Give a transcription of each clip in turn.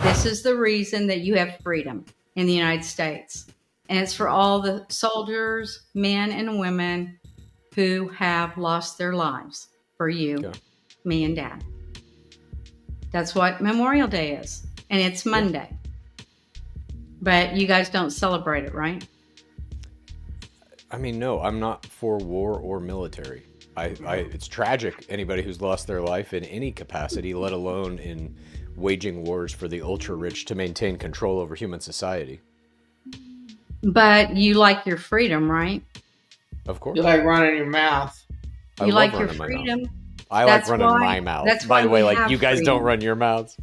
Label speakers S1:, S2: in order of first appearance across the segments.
S1: This is the reason that you have freedom in the United States. And it's for all the soldiers, men and women who have lost their lives for you, me and Dad. That's what Memorial Day is. And it's Monday. But you guys don't celebrate it, right?
S2: I mean, no, I'm not for war or military. It's tragic, anybody who's lost their life in any capacity, let alone in waging wars for the ultra-rich to maintain control over human society.
S1: But you like your freedom, right?
S2: Of course.
S3: You like running your mouth.
S1: You like your freedom.
S2: I like running my mouth.
S1: That's
S2: by the way, like you guys
S1: freedom.
S2: don't run your mouths.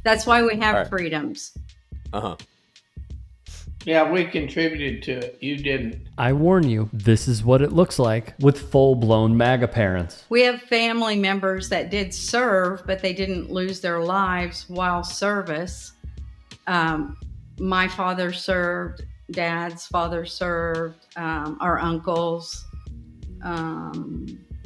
S1: That's why we have freedoms.
S2: Uh-huh.
S3: Yeah, we contributed to it. You didn't.
S4: I warn you, this is what it looks like with full-blown MAGA parents.
S1: We have family members that did serve, but they didn't lose their lives while service. My father served, Dad's father served, our uncles.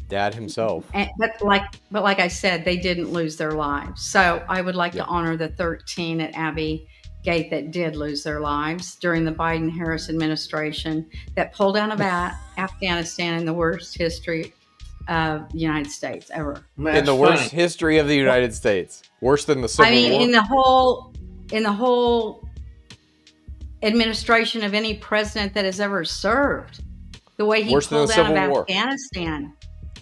S2: Dad himself.
S1: But like I said, they didn't lose their lives. So I would like to honor the 13 at Abbey Gate that did lose their lives during the Biden-Harris administration that pulled out of Afghanistan in the worst history of the United States ever.
S2: In the worst history of the United States. Worse than the Civil War?
S1: In the whole administration of any president that has ever served. The way he pulled out of Afghanistan.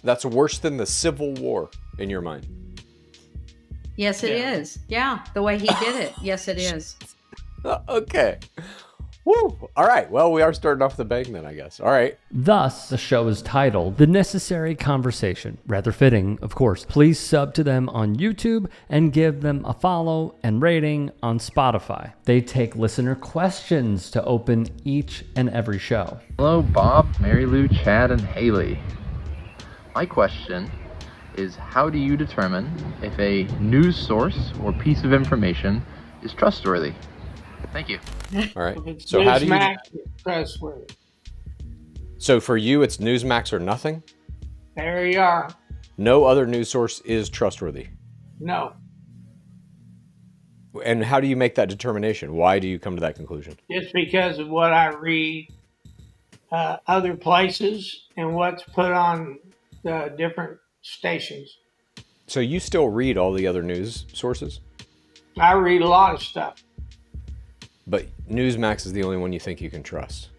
S2: That's worse than the Civil War in your mind.
S1: Yes, it is. Yeah, the way he did it. Yes, it is.
S2: Okay. Woo! All right. Well, we are starting off the bang then, I guess. All right.
S4: Thus, the show is titled The Necessary Conversation. Rather fitting, of course. Please sub to them on YouTube and give them a follow and rating on Spotify. They take listener questions to open each and every show.
S5: Hello, Bob, Mary Lou, Chad, and Haley. My question is, how do you determine if a news source or piece of information is trustworthy? Thank you.
S2: All right. So how do you?
S3: Newsmax is trustworthy.
S2: So for you, it's Newsmax or nothing?
S3: There you are.
S2: No other news source is trustworthy.
S3: No.
S2: And how do you make that determination? Why do you come to that conclusion?
S3: Just because of what I read other places and what's put on the different stations.
S2: So you still read all the other news sources?
S3: I read a lot of stuff.
S2: But Newsmax is the only one you think you can trust.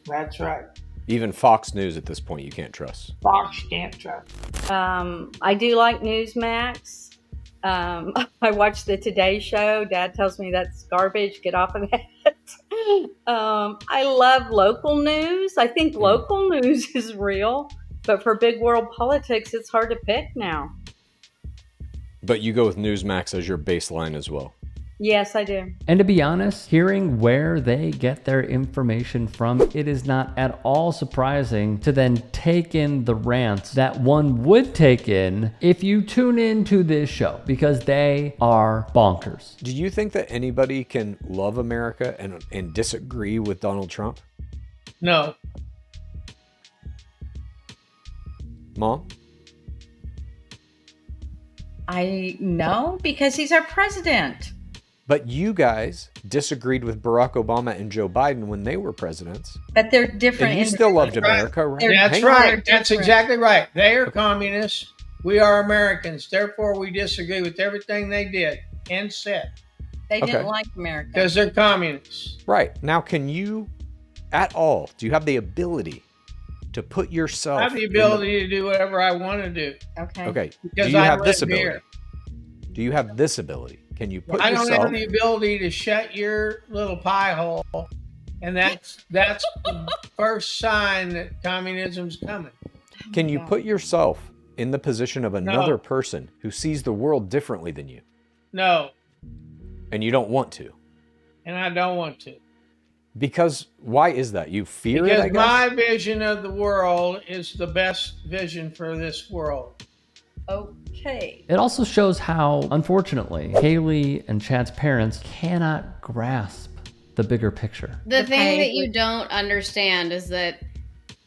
S3: That's right.
S2: Even Fox News at this point you can't trust.
S3: Fox can't trust.
S1: I do like Newsmax. I watch the Today Show. Dad tells me that's garbage. Get off of that. I love local news. I think local news is real. But for big world politics, it's hard to pick now.
S2: But you go with Newsmax as your baseline as well.
S1: Yes, I do.
S4: And to be honest, hearing where they get their information from, it is not at all surprising to then take in the rants that one would take in if you tune into this show, because they are bonkers.
S2: Do you think that anybody can love America and disagree with Donald Trump?
S3: No.
S2: Mom?
S1: I know, because he's our president.
S2: But you guys disagreed with Barack Obama and Joe Biden when they were presidents.
S1: But they're different.
S2: And you still loved America, right?
S3: That's right. That's exactly right. They are communists. We are Americans. Therefore, we disagree with everything they did and said.
S1: They didn't like America.
S3: Because they're communists.
S2: Right. Now, can you at all, do you have the ability to put yourself...
S3: I have the ability to do whatever I want to do.
S2: Okay.
S3: Because
S2: do you have this
S3: live
S2: ability?
S3: here.
S2: Do you have this ability? Can you put
S3: I
S2: yourself...
S3: don't have the ability to shut your little pie hole. And that's the first sign that communism's coming.
S2: Can you put yourself in the position of another person who sees the world differently than you?
S3: No.
S2: And you don't want to?
S3: And I don't want to.
S2: Because why is that? You fear it, I guess?
S3: Because my vision of the world is the best vision for this world.
S1: Okay.
S4: It also shows how, unfortunately, Haley and Chad's parents cannot grasp the bigger picture.
S6: The thing that you don't understand is that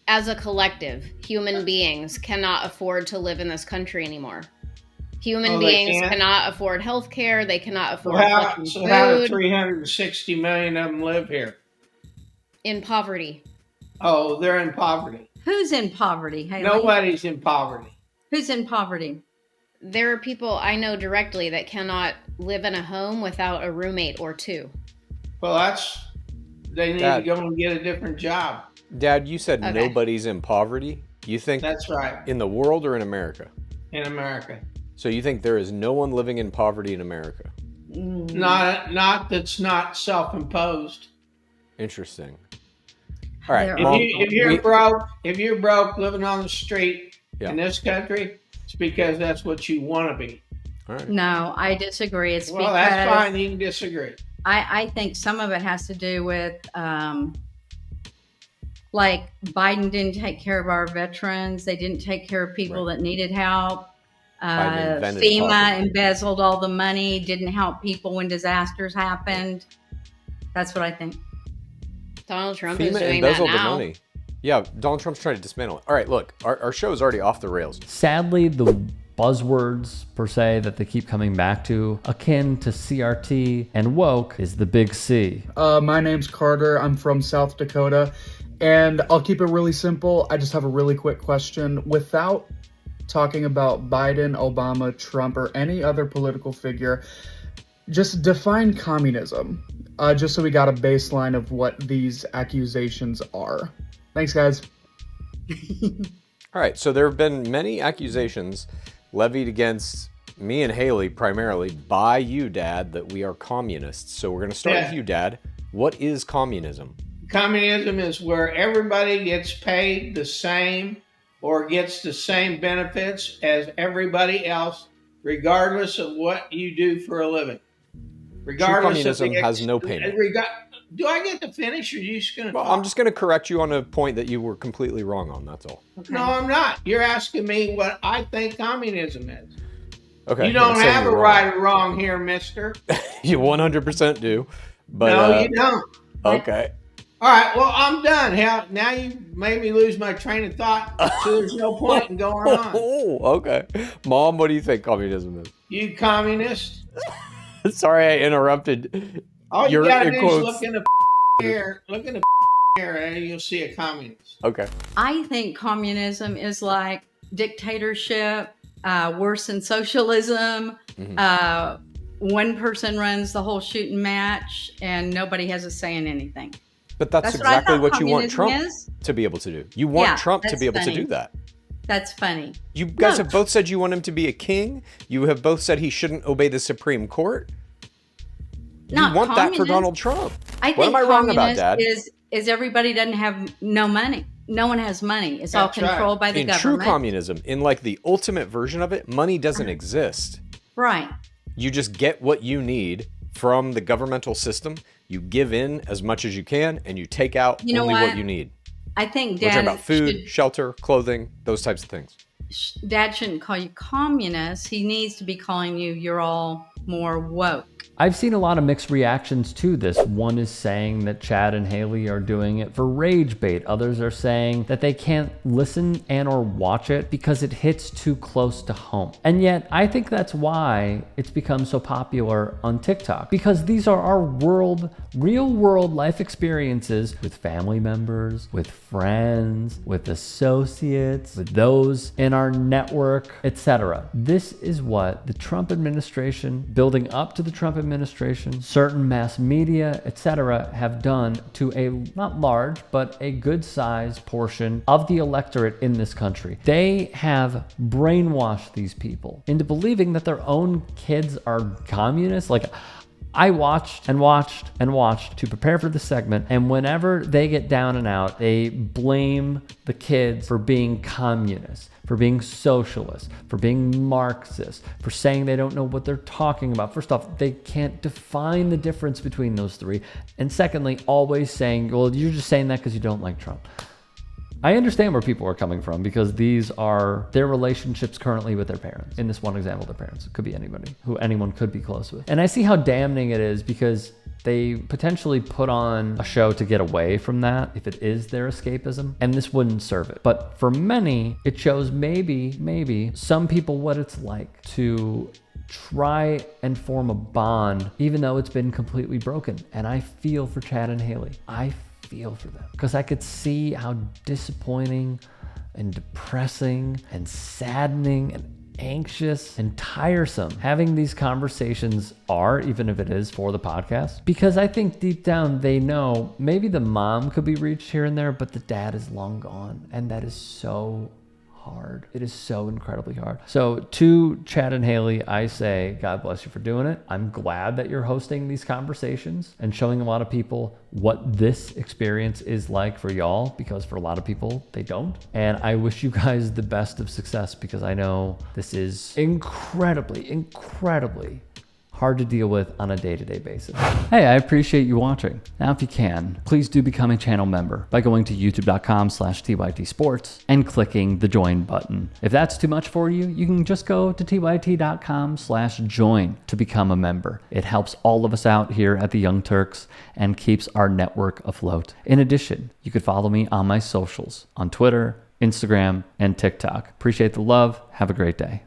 S6: as a collective, human beings cannot afford to live in this country anymore. Human beings cannot afford health care. They cannot afford food.
S3: So how do 360 million of them live here?
S6: In poverty.
S3: Oh, they're in poverty.
S1: Who's in poverty, Haley?
S3: Nobody's in poverty.
S1: Who's in poverty?
S6: There are people I know directly that cannot live in a home without a roommate or two.
S3: Well, they need to go and get a different job.
S2: Dad, you said nobody's in poverty. You think
S3: that's right?
S2: In the world or in America?
S3: In America.
S2: So you think there is no one living in poverty in America?
S3: Not that's not self-imposed.
S2: Interesting. All right,
S3: if you're broke living on the street in this country, it's because that's what you want to be.
S2: All right.
S1: No, I disagree. It's because
S3: that's fine. You can disagree.
S1: I think some of it has to do with like Biden didn't take care of our veterans. They didn't take care of people that needed help. FEMA embezzled all the money, didn't help people when disasters happened. That's what I think.
S6: Donald Trump
S2: FEMA
S6: is doing
S2: embezzled
S6: that now.
S2: The money. Yeah, Donald Trump's trying to dismantle it. All right, look, our show is already off the rails.
S4: Sadly, the buzzwords, per se, that they keep coming back to, akin to CRT and woke, is the big C.
S7: My name's Carter. I'm from South Dakota. And I'll keep it really simple. I just have a really quick question. Without talking about Biden, Obama, Trump, or any other political figure, just define communism. Just so we got a baseline of what these accusations are. Thanks, guys.
S2: All right, so there have been many accusations levied against me and Haley primarily by you, Dad, that we are communists. So we're going to start with you, Dad. What is communism?
S3: Communism is where everybody gets paid the same or gets the same benefits as everybody else, regardless of what you do for a living. Regardless
S2: True communism has no payment.
S3: Do I get to finish, or are you just going to
S2: Well, I'm just going to correct you on a point that you were completely wrong on, that's all.
S3: Okay. No, I'm not. You're asking me what I think communism is.
S2: Okay.
S3: You don't have a right or wrong here, mister.
S2: You 100% do. But,
S3: no, you don't.
S2: Okay.
S3: All right, well, I'm done. Hell, now you made me lose my train of thought, so there's no point in going on.
S2: Oh, okay. Mom, what do you think communism is?
S3: You communist?
S2: Sorry, I interrupted.
S3: All you gotta do is look in the mirror, and you'll see a communist.
S2: Okay.
S1: I think communism is like dictatorship, worse than socialism. One person runs the whole shooting match, and nobody has a say in anything.
S2: But that's exactly what you want Trump to be able to do. You want Trump to be able to do that.
S1: That's funny.
S2: You guys have both said you want him to be a king. You have both said he shouldn't obey the Supreme Court. You want that for Donald Trump.
S1: I think
S2: what am I wrong about, Dad?
S1: Is everybody doesn't have no money. No one has money. It's all controlled by the government.
S2: In true communism, in like the ultimate version of it, money doesn't exist.
S1: Right.
S2: You just get what you need from the governmental system. You give in as much as you can, and you take out only what you need.
S1: I think
S2: Dad. We're talking about food, shelter, clothing, those types of things.
S1: Dad shouldn't call you communist. He needs to be calling you, you're all more woke.
S4: I've seen a lot of mixed reactions to this. One is saying that Chad and Haley are doing it for rage bait. Others are saying that they can't listen and or watch it because it hits too close to home. And yet, I think that's why it's become so popular on TikTok. Because these are our real world life experiences with family members, with friends, with associates, with those in our network, etc. This is what the Trump administration, building up to the Trump administration, certain mass media, etc., have done to a not large but a good sized portion of the electorate in this country. They have brainwashed these people into believing that their own kids are communists. Like, I watched and watched and watched to prepare for this segment, and whenever they get down and out, they blame the kids for being communists, for being socialist, for being Marxist, for saying they don't know what they're talking about. First off, they can't define the difference between those three. And secondly, always saying, well, you're just saying that because you don't like Trump. I understand where people are coming from because these are their relationships currently with their parents. In this one example, their parents. It could be anybody who anyone could be close with. And I see how damning it is because they potentially put on a show to get away from that if it is their escapism, and this wouldn't serve it. But for many, it shows maybe some people what it's like to try and form a bond even though it's been completely broken. And I feel for Chad and Haley. I feel for them because I could see how disappointing and depressing and saddening and anxious and tiresome having these conversations are, even if it is for the podcast, because I think deep down they know maybe the mom could be reached here and there, but the dad is long gone, and that is so hard. It is so incredibly hard. So to Chad and Haley, I say, God bless you for doing it. I'm glad that you're hosting these conversations and showing a lot of people what this experience is like for y'all, because for a lot of people, they don't. And I wish you guys the best of success, because I know this is incredibly hard to deal with on a day-to-day basis. Hey, I appreciate you watching. Now, if you can, please do become a channel member by going to youtube.com/TYT Sports and clicking the join button. If that's too much for you, you can just go to tyt.com/join to become a member. It helps all of us out here at the Young Turks and keeps our network afloat. In addition, you could follow me on my socials on Twitter, Instagram, and TikTok. Appreciate the love. Have a great day.